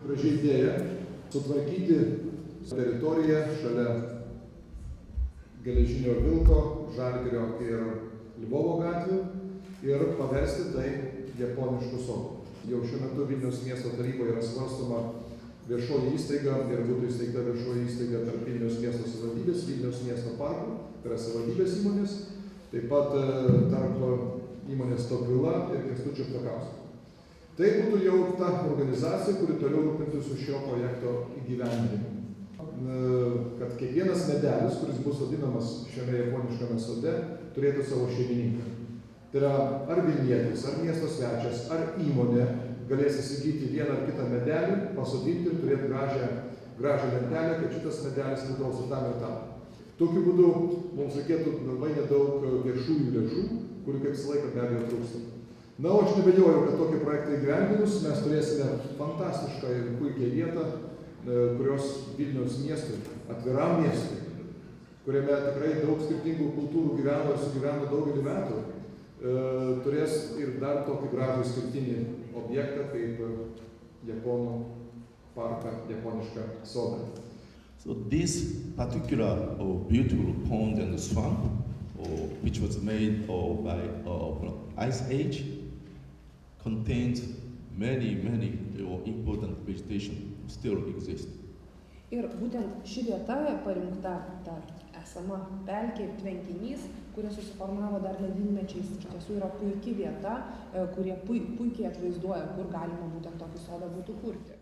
graži idėja sutvarkyti teritoriją šalia Geležinio Vilko, Žalgirio ir Lvovo gatvių ir paversti tai japonišku sodu. Jau šiuo metu Vilniaus miesto taryboje yra svarstoma viešoji įstaiga ir būtų įsteigta viešoji įstaiga tarp Vilniaus miesto savivaldybės, Vilniaus miesto parkų, tai yra savivaldybės įmonės, taip pat tarp įmonės Topila ir Kęstučio Plekausko. Tai būtų jau ta organizacija, kuri toliau rūpintųsi su šio projekto įgyvendinimu. Kad kiekvienas medelis, kuris bus vadinamas šiame japoniškame sode, turėtų savo šeimininką. Tai yra ar vilnietis, ar miesto svečias, ar įmonė galės įsigyti vieną ar kitą medelį, pasodinti ir turėti gražią lentelę, kad šitas medelis priklauso tam ir tam. Tokiu būdu mums reikėtų labai nedaug viešųjų lėšų, kurių kaip visą laiką be abejo trūksta. Na, o aš nebejoju, kad tokį projektą įgyvendinus mes turėsime fantastišką ir puikią vietą, kurios Vilniaus miestui, atviram miestui, kuriame tikrai daug skirtingų kultūrų gyveno ir sugyveno daugelį metų, turės ir dar tokį gražų skirtinį objektą kaip japonų parką, japonišką sodą. So this particular beautiful pond and swamp, which was made by Ice Age, contains many important vegetation still exist. Ir būtent ši vieta parinkta ta esama pelkė ir tvenkinys, kurie susiformavo dar ledynmečiais, iš tiesų yra puiki vieta, kurie puikiai atvaizduoja, kur galima būtent tokį sodą būtų kurti.